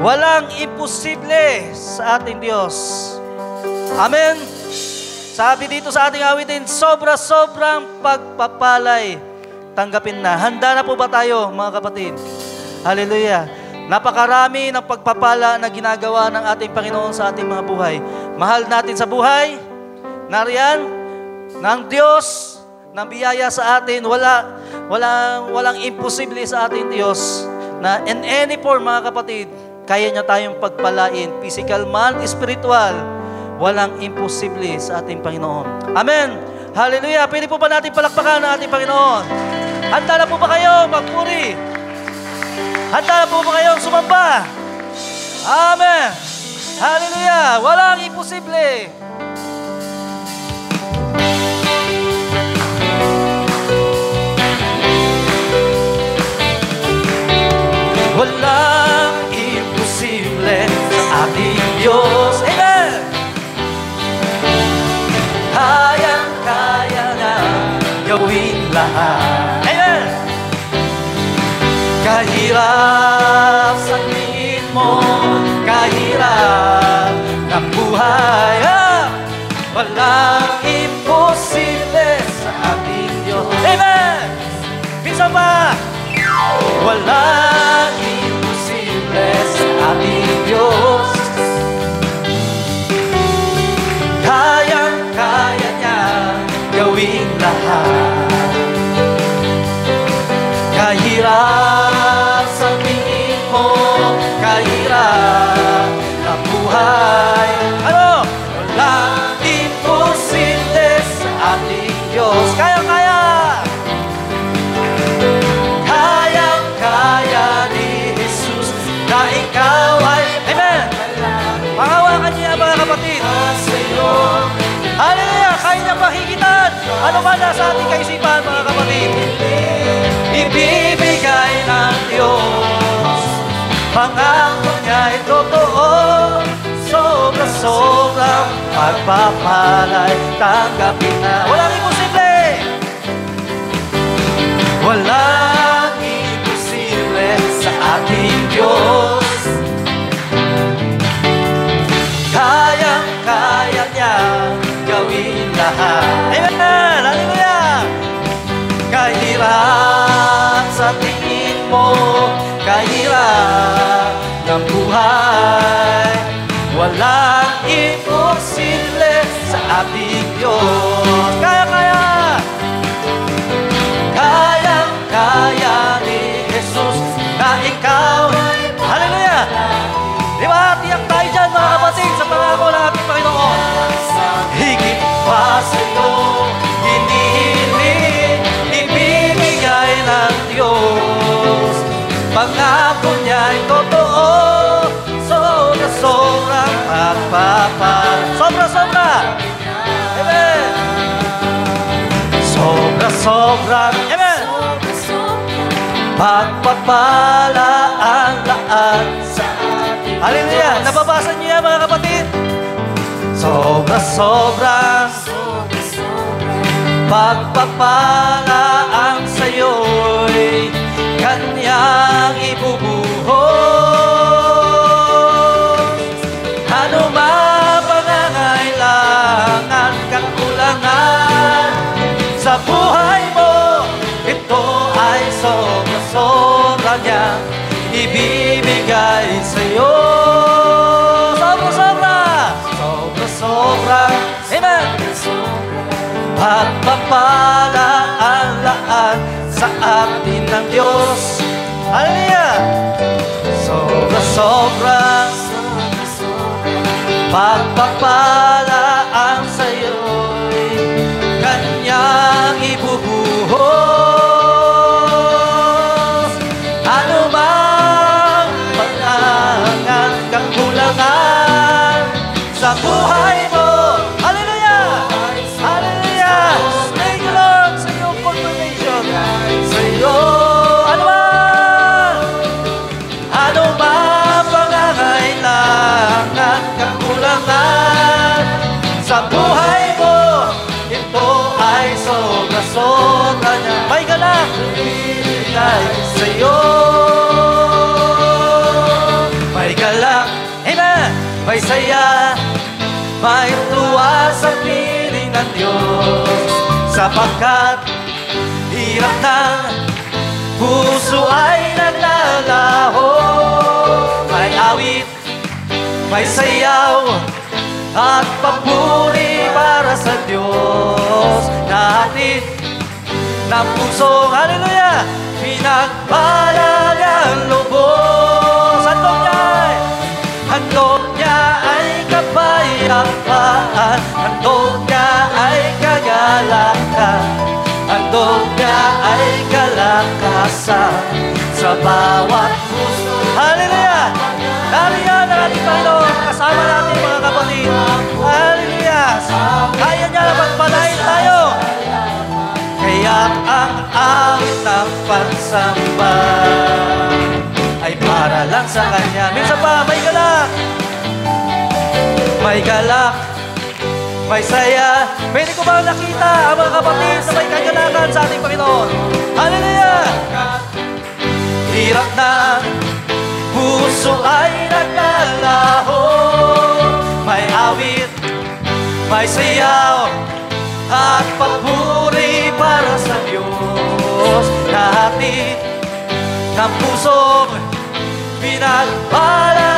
Walang imposible sa ating Diyos. Amen. Sabi dito sa ating awitin, sobra-sobrang pagpapalay. Tanggapin na. Handa na po ba tayo, mga kapatid? Hallelujah. Napakarami ng pagpapala na ginagawa ng ating Panginoon sa ating mga buhay. Mahal natin sa buhay. Nariyan, ng Diyos, ng biyaya sa atin. Walang imposible sa ating Diyos. Na in any form, mga kapatid, kaya niya tayong pagpalain. Physical man, spiritual. Walang imposible sa ating Panginoon. Amen. Hallelujah. Pwede po ba natin palakpakan ang ating Panginoon? Handa na po ba kayo magpuri? Handa na po ba kayong sumamba? Amen. Hallelujah. Walang imposible. Walang imposible sa ating Diyos. Amen. Kayang-kaya na gawin lahat. Amen. Kahirap sa tingin mo, kahirap ng buhay, walang imposible sa ating Diyos. Amen. Bisa ba? Walang imposible sa ating Diyos. Kayang-kaya niya gawin lahat. Kahirap sa tingin mo, kahirap ang buhay. Ano? Walang imposible sa ating Diyos. Kayang-kaya. Kayang-kaya ni Jesus na ikaw ay, amen. Pangawakan niya, mga kapatid. Hallelujah! Kaya niya pahigitan. Ano man nasa ating kaisipan, mga kapatid. Ibibigay ng Diyos. Pangako niya ay totoo. Sobra-sobrang pagpapalay. Tanggapin na. Walang imposible. Walang imposible sa ating Diyos. Kayang-kaya niya gawin lahat. Amen! Hallelujah! Kahirap sa tingin mo, kahirap ng buhay, walang imposible sa ating Diyos. Kaya-kaya! Kayang-kaya ni Jesus na ikaw. Hallelujah! Di ba? Tiyak tayo dyan, mga kapatid, sa pangako ng ating Panginoon. Higit pa sa'yo, hinihiling, ibibigay ng Diyos. Pangako niya ay totoo, sobra-sobrang pagpapal. Sobra-sobra! Amen! Sobra-sobrang, amen! Pagpapala ang lahat sa ating. Hallelujah! Nababasa niyo yan, mga kapatid? Sobra-sobrang pagpapala ang sa'yo'y kanyang ibubuhos. Ano man pangangailangan, kakulangan sa buhay mo, ito ay sobra-sobra niya ibibigay sa'yo. Sobra-sobra! Sobra-sobra! Amen! Pagpapala ang lahat sa atin ng Diyos. Hallelujah! Sobra-sobra pagpapala ang sa'yo'y kanyang ibubuhos. Ano mang panangan kang kulangan sa buhay mo. Hallelujah! Hallelujah! Thank you, Lord, sa iyong confirmation. Sa iyo, ano man pangangailangan kang kulangan may saya, may tuwa sa piling ng Diyos. Sapagkat hirap ng puso ay naglalaho. May awit, may sayaw, at papuri para sa Diyos. Nahatid ng puso, hallelujah, pinagpalag ang lubos. Handog niya ay kapayapaan, handog niya ay kagalakan, handog niya ay kalakasan sa bawat puso. Hallelujah! Hallelujah ng ating Panginoon, kasama natin mga kapatid. Hallelujah! Kaya niya na magpalain tayo. Kaya ang awit ng pagsamba ay para lang sa Kanya. Minsan pa, may galak. May galak. May saya. Pwede ko ba nakita ang mga kapatid na may kagalakan sa ating Panginoon? Hallelujah! Hirap na puso ay naglalaho. May awit, may sayaw, at papuri para sa Diyos. Nahatid ng puso, pinagpala.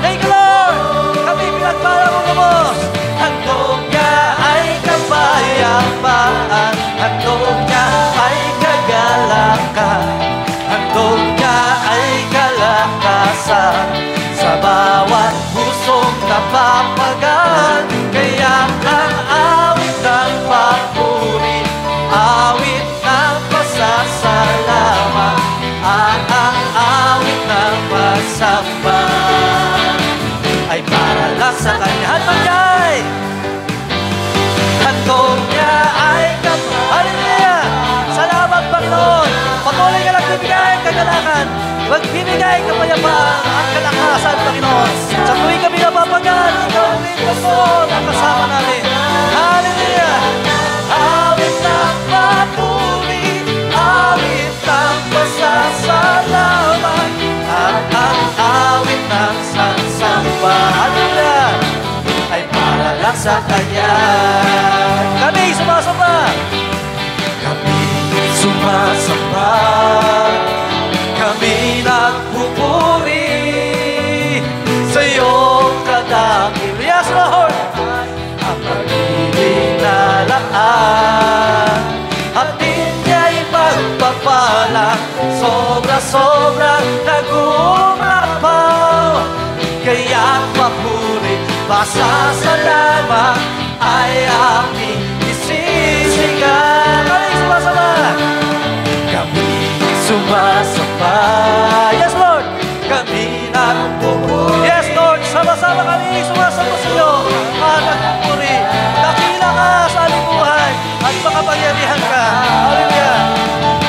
Thank you, Lord! Kami pinagpala mo lubos. Handog niya ay kapayapaan, handog niya ay kagalakan, handog niya ay kalakasan sa bawat pusong napapagaan. Kaya ang awit ng papuri, awit ng pasasalamat, at ang awit ng pasamba ay para lang sa Kanya. Handog niya ay hallelujah! Salamat, Panginoon! Patuloy ka nagbibigay kagalakan, magbibigay kapayapaan at kalakasan, Panginoon. Sa tuwing kami napapagaan, ikaw rin, Panginoon, ang kasama namin. Hallelujah! Awit ng papuri, awit ng pasasalamat, at ang awit ng sansamba, hallelujah, ay para lang sa Kanya. Kami sumasamba. Kami sumasamba. Kami nagpupuri sa iyong kadakil. Yes, Lord! Ang pag-ibig na laan, at ninya'y pagpapala, sobra-sobra nagumapaw. Kaya't papuri, pasasalamat ay aming isisigaw. Kami sumasamba. Kami sumasamba. Yes, Lord! Kami nagpupuri. Yes, Lord! Sama-sama kami sumasamba sa iyo at nagpupuri. Dakila ka sa aming buhay at makapangyarihan ka. Hallelujah!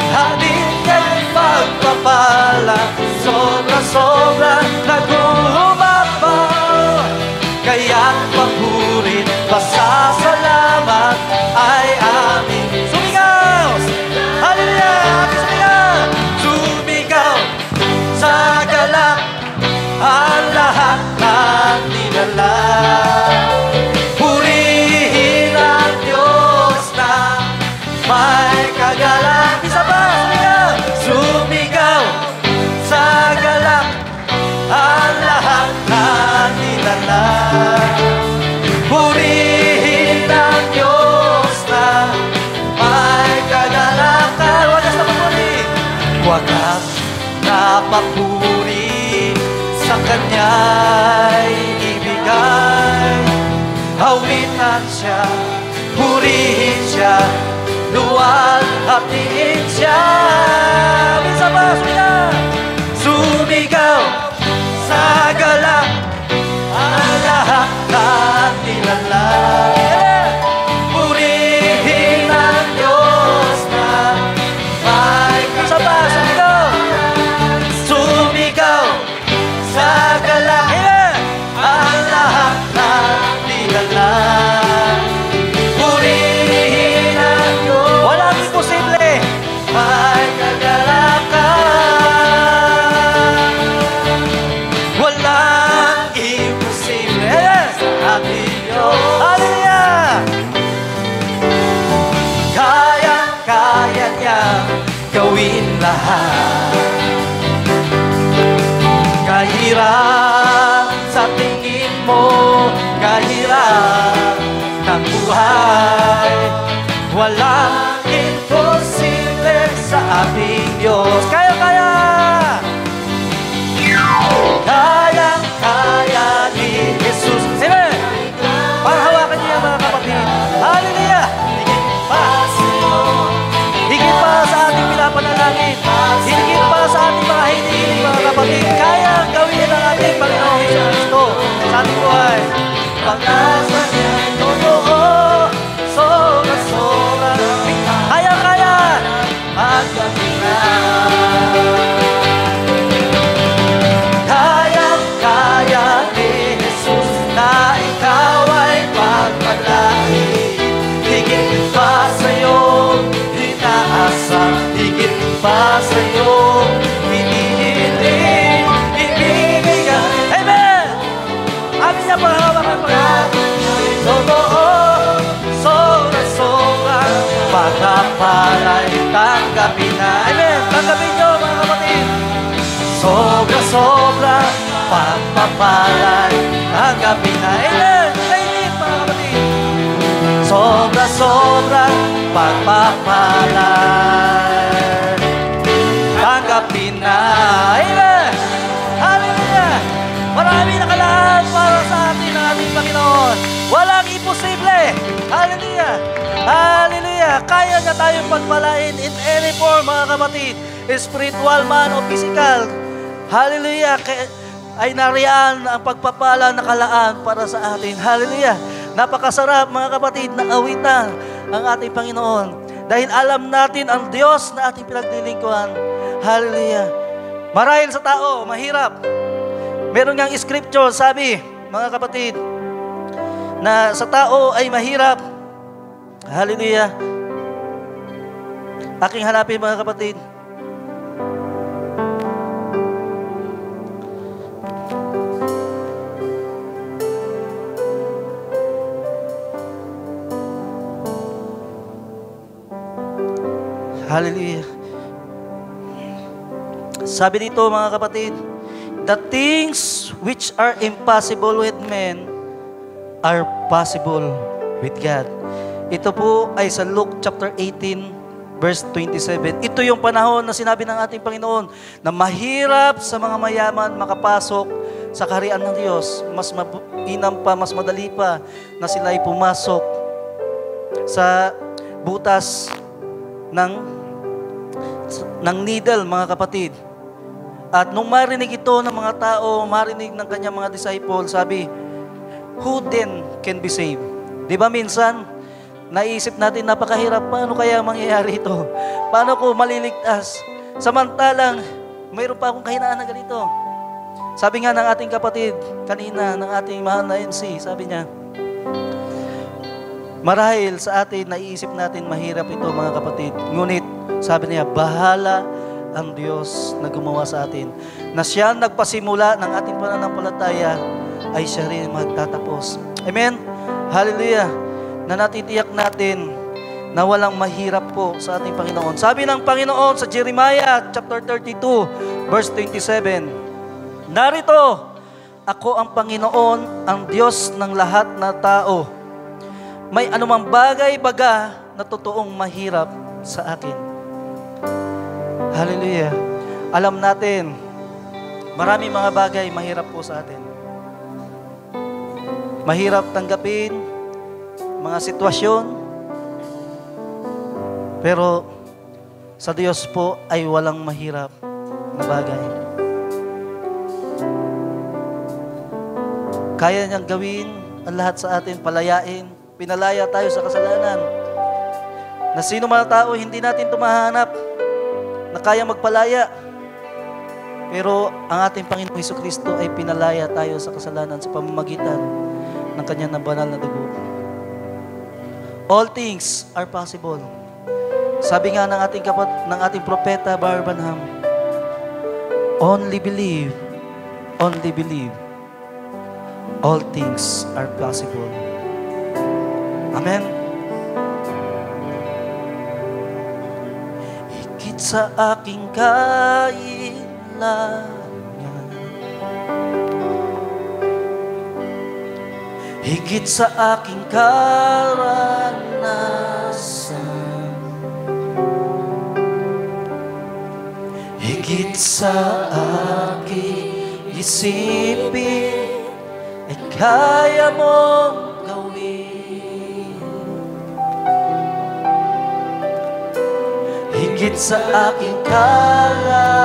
Hanin niya'y pagpapala, sobra-sobra nagumapaw. Kaya't papuri, pasasalamat ay aming sumigaw. Hallelujah! Ating sumigaw! Sumigaw sa galak ang lahat ng nilala. Purihin ang Diyos na may kagalak. Isa pa, sumigaw! Sumigaw sa galak ang lahat ng nilala. Purihin ang Diyos na may kagalakan. Wagas na papuri, wagas na papuri sa Kanya'y ibigay. Hawitan siya, purihin siya, luwalhatiin siya. Minsan ba, sumigaw! Sumigaw sa galak ang lahat ng nilala. Purihin ang Diyos na may kasaba. Sumigaw sa galak ang lahat ng nilala. Purihin ang Diyos. Walang imposible. May kagalakan. gawin lahat. Kahirap sa tingin mo, kahirap ng buhay, walang imposible sa aming Diyos. Kaya-kaya! Kayang-kaya ni Jesus. Amen! Panghawakan niya mga kapatid. Hallelujah! Higit pa sa ating pinapanalangin. Higit pa sa ating mga hinihiling mga kapatid. Kaya gawin ng ating Panginoong Jesucristo sa ating buhay. Pag-asa niya totoo, sobra-sobra. Kaya-kaya at gabi. Kaya-kaya ni Jesus na ikaw ay pagpalain. Higit pa sa'yo inaasam, higit pa sa'yo hinihiling, ibibigay. Amen! Amin niya panghawakan mga totoo, sobra-sobra pagpapalay, tanggapin na. Amen! Tanggapin niyo mga kapatid. Sobra-sobra pagpapalay, tanggapin na. Amen! Kainin mga kapatid. Sobra-sobra pagpapalay, tanggapin na. Amen! Hallelujah! Marami nakalaan para sa atin ang ating Panginoon. Walang imposible. Hallelujah! Hallelujah! Kaya niya tayong pagpalain in any form mga kapatid. Spiritual man o physical. Hallelujah! Ay nariyan ang pagpapala nakalaan para sa atin. Hallelujah! Napakasarap mga kapatid na awitan ang ating Panginoon. Dahil alam natin ang Diyos na ating pinaglilingkuhan. Hallelujah! Marahil sa tao, mahirap. Meron ngang scripture, sabi, mga kapatid, na sa tao ay mahirap. Hallelujah! Aking hanapin mga kapatid. Hallelujah. Sabi dito mga kapatid, the things which are impossible with men are possible with God. Ito po ay sa Luke chapter 18 verse 27. Ito yung panahon na sinabi ng ating Panginoon na mahirap sa mga mayaman makapasok sa kaharian ng Diyos. Mas mainam pa, mas madali pa na sila ay pumasok sa butas ng needle, mga kapatid. At nung marinig ito ng mga tao, marinig ng kanyang mga disciples, sabi, who then can be saved? Di ba minsan, naisip natin, napakahirap, paano kaya mangyayari ito? Paano ko maliligtas? Samantalang, mayroon pa akong kahinaan na ganito. Sabi nga ng ating kapatid, kanina, ng ating mahal na MC, sabi niya, marahil sa atin, naiisip natin, mahirap ito mga kapatid. Ngunit, sabi niya, bahala ang Diyos na gumawa sa atin. Na siya nagpasimula ng ating pananampalataya, ay siya rin magtatapos. Amen? Hallelujah! Na natitiyak natin na walang mahirap po sa ating Panginoon. Sabi ng Panginoon sa Jeremiah chapter 32, verse 27, narito, ako ang Panginoon, ang Diyos ng lahat na tao. May anumang bagay baga na totoong mahirap sa akin. Hallelujah. Alam natin, marami mga bagay mahirap po sa atin. Mahirap tanggapin mga sitwasyon, pero sa Diyos po ay walang mahirap na bagay. Kaya niyang gawin ang lahat sa atin, palayain, pinalaya tayo sa kasalanan. Na sino man tao, hindi natin tumahanap na kaya magpalaya. Pero ang ating Panginoong Jesucristo ay pinalaya tayo sa kasalanan sa pamamagitan ng kanyang banal na dugo. All things are possible. Sabi nga ng ating propeta Barbanham, only believe, all things are possible. Amen. Higit sa aking kailangan, higit sa aking karanasan, higit sa aking isipin, ay kaya mong gawin. Higit sa aking kalakasan,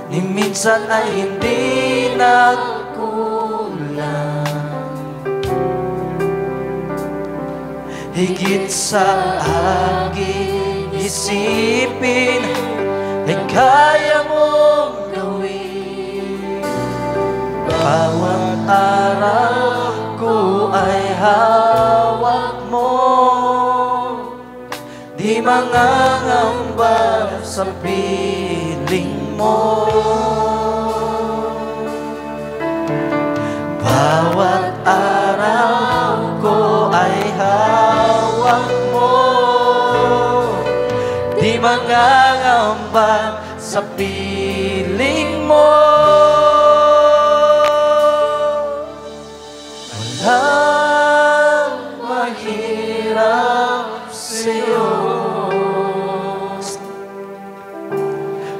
ni minsan ay hindi nagkulang. Higit sa aking isipin, ay kaya mong gawin. Bawat araw ko ay hawak mo, di mangangamba sa piling mo. Bawat araw ko ay hawak mo, di mangangamba sa piling mo. Walang mahirap sa'yo,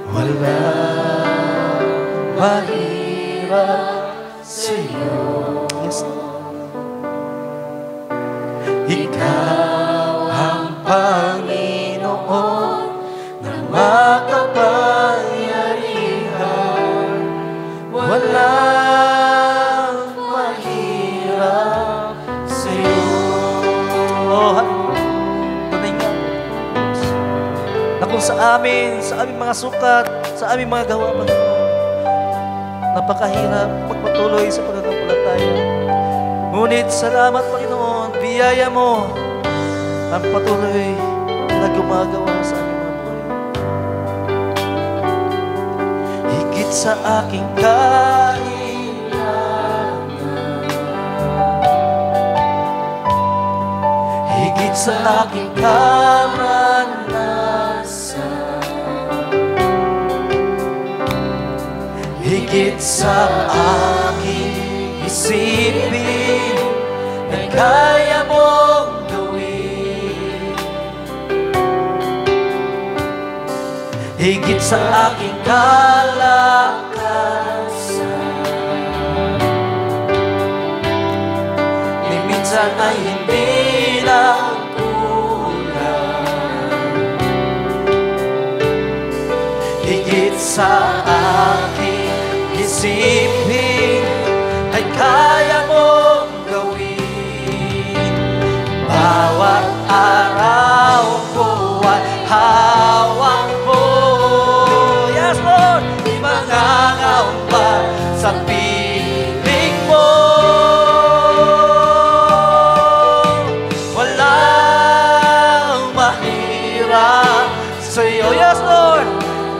walang mahirap sa'yo. Yes. Ikaw ang Panginoon na makapangyarihan. Walang mahirap sa'yo. Oh, tunay nga na kung sa aming mga sukat, sa aming mga gawa, napakahirap magpatuloy sa pananampalataya. Ngunit salamat, Panginoon, biyaya mo ang patuloy na gumagawa sa aming mga buhay. Higit sa aking kailangan, higit sa aking karanasan, higit sa aking isipin, na kaya mong gawin. Higit sa aking kalakasan, ni minsan ay hindi nagkulang. Higit sa aking isipin, ay kaya mong gawin. Bawat araw ko ay hawak mo. Yes, Lord! Di mangangamba sa piling mo. Walang mahirap sa'yo. Yes, Lord!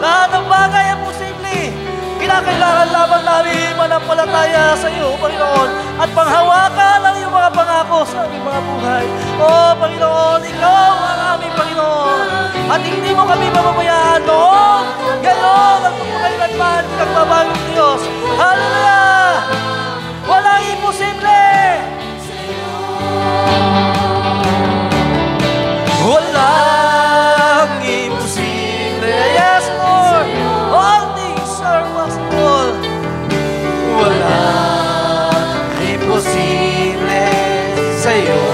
Lahat ng bagay ang posible. Kailangan lamang namin manampalataya sa iyo, Panginoon, at panghawakan ang iyong mga pangako sa aming mga buhay. O Panginoon, ikaw ang aming Panginoon, at hindi mo kami mamamayaan noon, ngayon, at magpakailanman, nagbabagong Diyos. Hallelujah! Walang imposible! Walang imposible! Yes, Lord! All things are possible. Walang imposible sa'yo.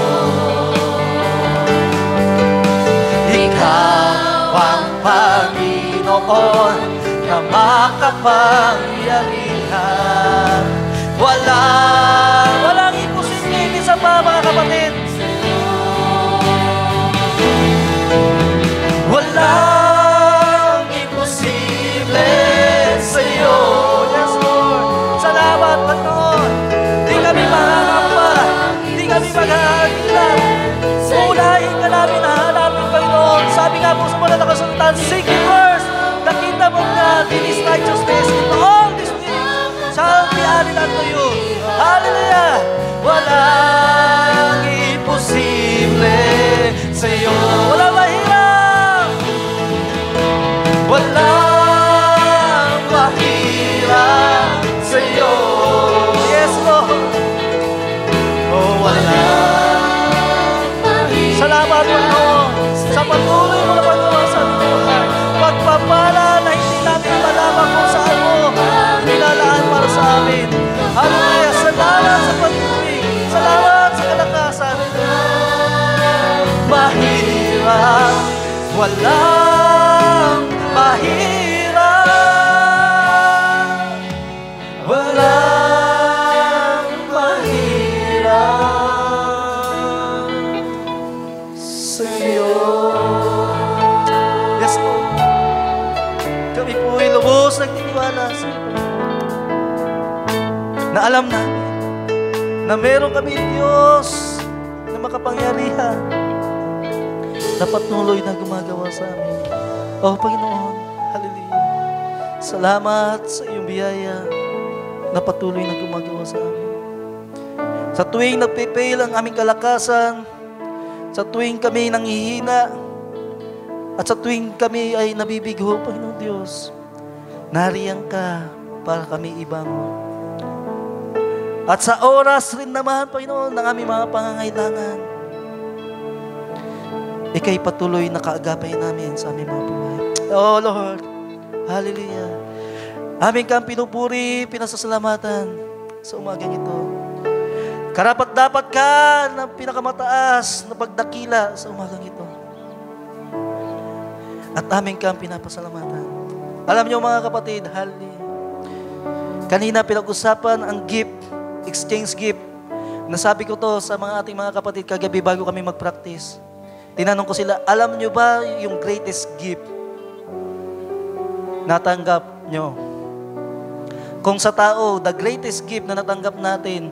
Ikaw ang Panginoon na makapangyarihan. Walang imposible sa mga kapatid. Walang imposible sa'yo. Yes, Lord. Salamat, Panginoon. Di kami mahangamba. Di kami maghahagilap. Unahin ka namin na hanapin, Panginoon. Sabi nga po sa mga nakasuntan, seek ye first the kingdom of God and His righteousness, and all these things shall be added unto you. Hallelujah! Walang imposible walang mahirap sa'yo. Yes, Lord. Oh, walang mahirap. Salamat, Panginoon, sa patuloy mo na paggawa sa aming buhay. Pagpapala na hindi namin malaman kung saan mo nilalaan para sa amin. Hallelujah. Salamat sa pag-ibig. Salamat sa kalakasan. Mahirap, walang mahirap, walang mahirap sa'yo. Yes, Lord. Kami po'y lubos nagtitiwala sa iyo. Na alam namin na meron kami Diyos na makapangyarihan na patuloy na gumagawa sa amin. Oh, Panginoon, hallelujah. Salamat sa iyong biyaya na patuloy na gumagawa sa amin. Sa tuwing nagpipail ang aming kalakasan, sa tuwing kami nanghihina, at sa tuwing kami ay nabibigo, Panginoon Diyos, nariyan ka para kami ibangon. At sa oras rin naman, Panginoon, ng aming mga pangangailangan, Ika'y patuloy na kaagapay namin sa aming mga buhay. Oh Lord, hallelujah. Aming kang pinupuri, pinasasalamatan sa umagang ito. Karapat-dapat ka ng pinakamataas na pagdakila sa umagang ito. At aming kang pinapasalamatan. Alam niyo mga kapatid, hallelujah. Kanina pinag-usapan ang gift, exchange gift. Nasabi ko to sa mga ating mga kapatid kagabi bago kami mag-practice. Tinanong ko sila, alam nyo ba yung greatest gift natanggap nyo? Kung sa tao, the greatest gift na natanggap natin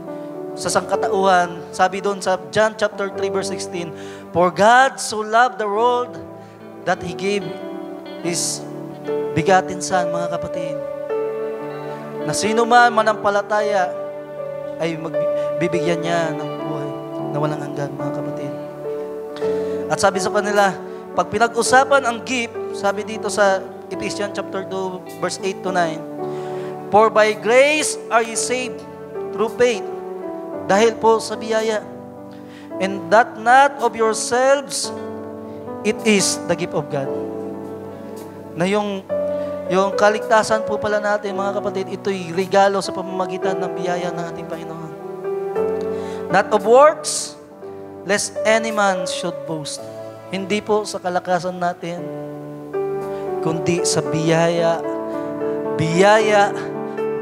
sa sangkatauhan, sabi doon sa John chapter 3 verse 16, For God so loved the world that He gave His begotten Son, mga kapatid, na sino man manampalataya ay magbibigyan niya ng buhay na walang hanggan, mga kapatid. At sabi sa kanila, pag pinag-usapan ang gift, sabi dito sa Ephesians chapter 2, verse 8 to 9, For by grace are ye saved through faith, dahil po sa biyaya, and that not of yourselves, it is the gift of God. Na yung kaligtasan po pala natin, mga kapatid, ito'y regalo sa pamamagitan ng biyaya ng ating Panginoon. Not of works, lest any man should boast. Hindi po sa kalakasan natin, kundi sa biyaya, biyaya,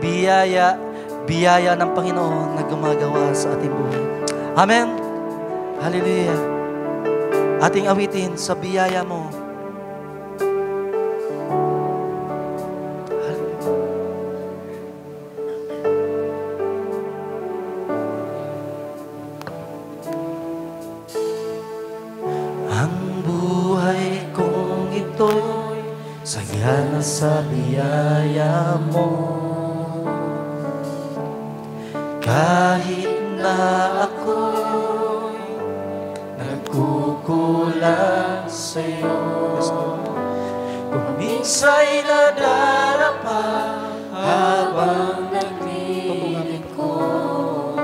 biyaya, biyaya ng Panginoon na gumagawa sa ating buhay. Amen. Hallelujah. Ating awitin sa biyaya mo. Sayana sa biyaya mo, kahit na ako'y nagkukulang sa'yo. Kung minsa'y nadarapa habang naglilingkod,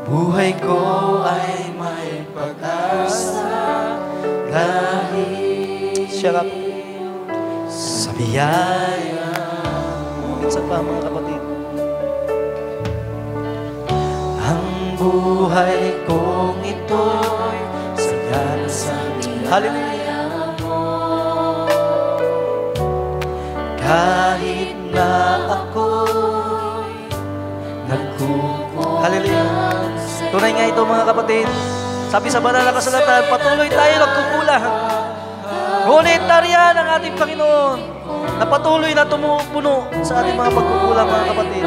buhay ko ay may pag-asa dahil siya sa biyaya mo. Minsan pa, mga kapatid, ang buhay kong ito'y sayana sa biyaya mo. Kahit na ako'y nagkukulang. Hallelujah. Tunay nga ito, mga kapatid. Sabi sa banal na kasulatan, patuloy tayo nagkukulang. Ngunit nariyan ang ating Panginoon na patuloy na tumupuno sa ating mga pagkukulang, mga kapatid.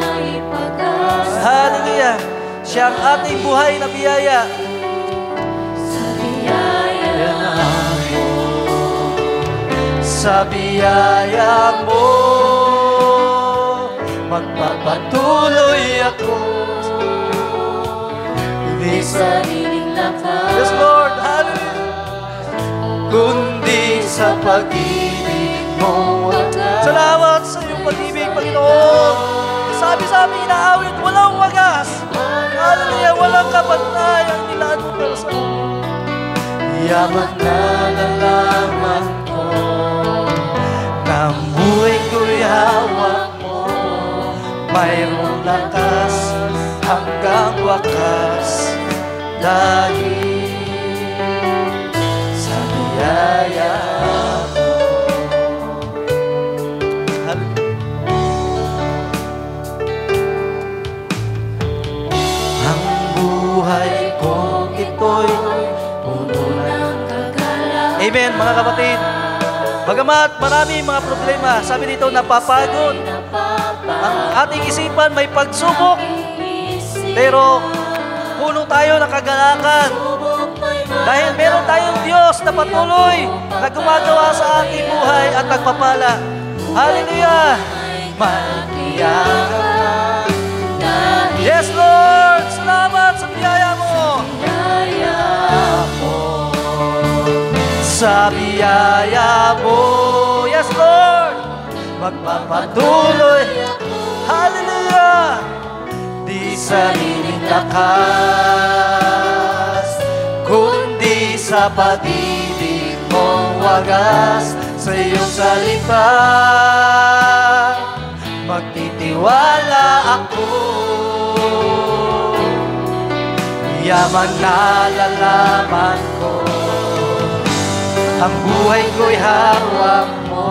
Hallelujah! Siya ang ating buhay na biyaya. Sa biyaya mo, magpapatuloy ako. Hindi sa sariling lakas. Yes, Lord! Hallelujah! Kundi sa pag-ibig mo at sabi sa aming inaawit, walang wagas. Hallelujah, walang kapantay ang nilaan mo para sa amin. Yaman na nalaman ko, na ang buhay ko'y hawak mo, mayroong lakas hanggang wakas, dahil sa biyaya mo. Ang buhay ko ito'y puno ng kagalakan. Amen, mga kapatid. Bagamat marami mga problema, sabi dito, napapagod ang ating isipan, may pagsubok, pero puno tayo ng kagalakan. Dahil meron tayong Diyos na patuloy na gumagawa sa ating buhay at nagpapala. Hallelujah! Yes, Lord! Salamat sa biyaya mo! Sa biyaya mo, yes, Lord! Magpapatuloy, hallelujah! Di sariling lakas, kundi sa pag-ibig mong wagas. Sa iyong salita, magtitiwala ako. Yaman na lalaman ko, ang buhay ko'y hawak mo,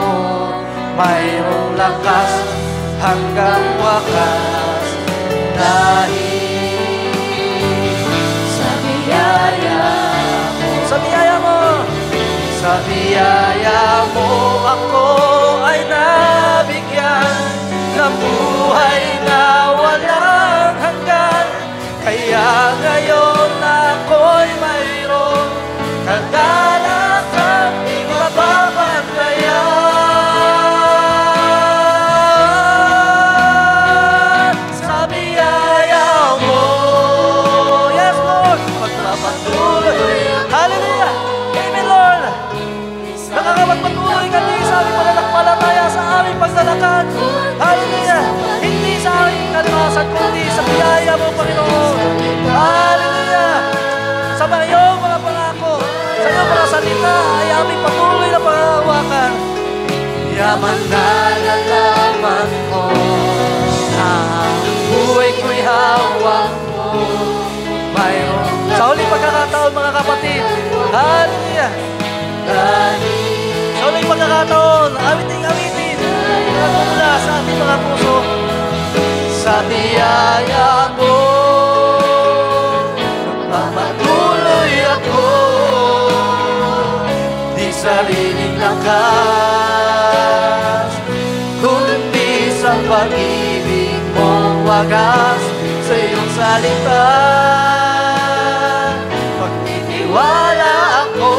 mayroong lakas hanggang wakas, dahil sa biyaya mo. Sa biyaya mo, sa biyaya mo ako ay nabigyan ng buhay na walang hanggan. Kaya ngayon ako'y mayroong kagalakan, di mapapantayan. Sa biyaya mo, yes, Lord, magpapatuloy. Hallelujah! Amen, Lord! Nakakapagpatuloy kami sa aming pananampalataya, sa aming paglalakad. Hallelujah! Hindi sa aming kalmasan, kundi sa biyaya mo, Panginoon. Hallelujah! Sa iyong mga pangako, sa iyong mga salita, ay aming patuloy na panghahawakan. Yaman na lalaman ko, na ang buhay ko'y hawak mo, mayroong. Sa huling pagkakataon, mga kapatid, hallelujah! Sa huling pagkakataon, awitin, mula sa ating mga puso, sa biyaya mo, magpapatuloy ako, di sariling lakas, kundi sa pag-ibig mong wagas. Sa iyong salita, magtitiwala ako.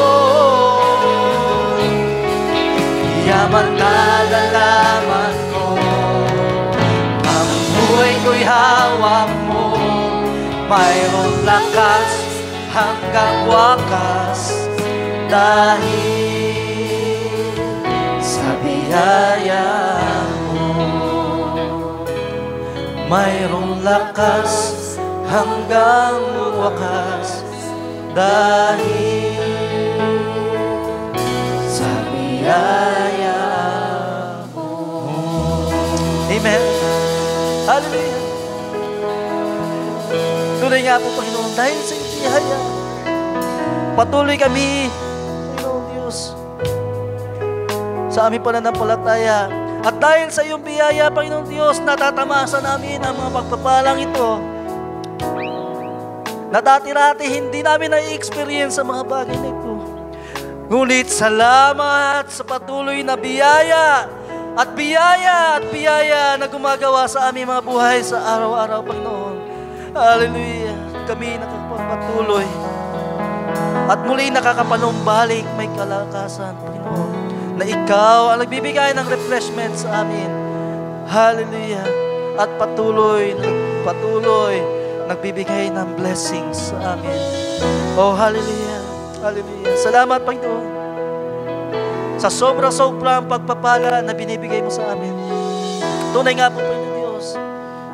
Yaman na lalaman ko, ang buhay ko'y hawak mo, mayroong lakas hanggang wakas, dahil sa biyaya mo. Mayroong lakas hanggang wakas, dahil sa biyaya mo. Amen. Hallelujah. Tunay nga po, Panginoon, dahil sa iyong biyaya, patuloy kami, Panginoon Diyos, sa aming pananampalataya. At dahil sa iyong biyaya, Panginoon Diyos, natatamasa namin ang mga pagpapalang ito na dati-rati hindi namin na-experience sa mga bagay na ito. Ngunit salamat sa patuloy na biyaya at biyaya na gumagawa sa aming mga buhay sa araw-araw, Panginoon. Hallelujah. Kami nakapagpatuloy at muli nakakapanumbalik may kalakasan, Panginoon, na ikaw ang nagbibigay ng refreshment sa amin. Hallelujah. At patuloy nagbibigay ng blessings sa amin. Oh, hallelujah. Hallelujah. Salamat, Panginoon, sa sobra-sobrang pagpapala na binibigay mo sa amin. Tunay nga po, Panginoon Diyos,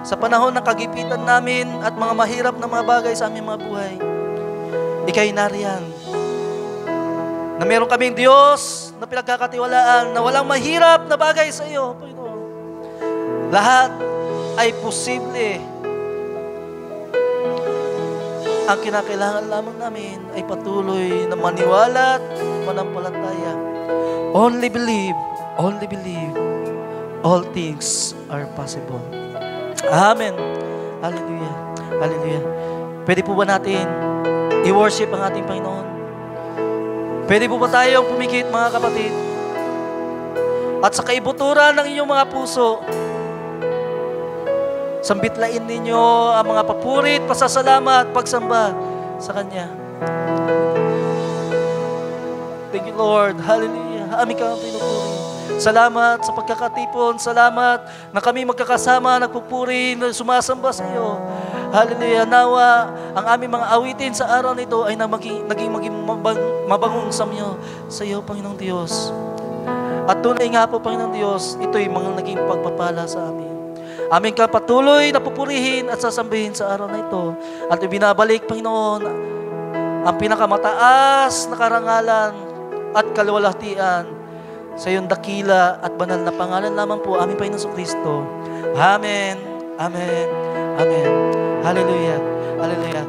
sa panahon ng kagipitan namin at mga mahirap na mga bagay sa aming mga buhay, Ika'y nariyan. Na meron kaming Diyos na pinagkakatiwalaan, na walang mahirap na bagay sa iyo, Panginoon. Lahat ay posible. Ang kinakailangan lamang namin ay patuloy na maniwala at manampalataya. Only believe, all things are possible. Amen. Hallelujah. Hallelujah. Pwede po ba natin i-worship ang ating Panginoon? Pwede po ba tayong pumikit, mga kapatid? At sa kaibuturan ng inyong mga puso, sambitlain ninyo ang mga papurit, pasasalamat, pagsamba sa Kanya. Thank you, Lord. Hallelujah. Aming ka ang pinupuri. Salamat sa pagkakatipon. Salamat na kami magkakasama, nagpupuri, sumasamba sa iyo. Hallelujah. Nawa, ang aming mga awitin sa araw nito ay naging mabangong samyo sa iyo, Panginoong Diyos. At tunay nga po, Panginoong Diyos, ito'y mga naging pagpapala sa amin. Aming kapatuloy na pupurihin at sasambihin sa araw na ito. At ibinabalik, Panginoon, ang pinakamataas na karangalan at kaluwalhatian sa iyong dakila at banal na pangalan lamang po, aming Panginoon Kristo. Amen. Amen. Amen. Hallelujah. Hallelujah.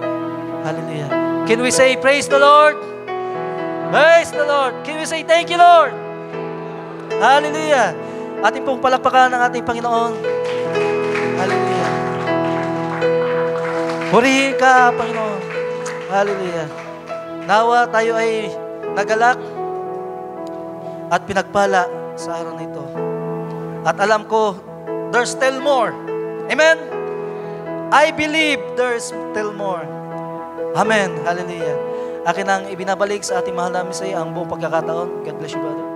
Hallelujah. Can we say, praise the Lord? Praise the Lord. Can we say, thank you, Lord? Hallelujah. Ating pong palakpakan ng ating Panginoon. Hallelujah. Purihin ka, Panginoon. Hallelujah. Nawa tayo ay nagalak at pinagpala sa araw na ito. At alam ko, there's still more. Amen? I believe there's still more. Amen. Hallelujah. Akin ang ibinabalik sa ating mahal na Messiah ang buong pagkakataon. God bless you, brother.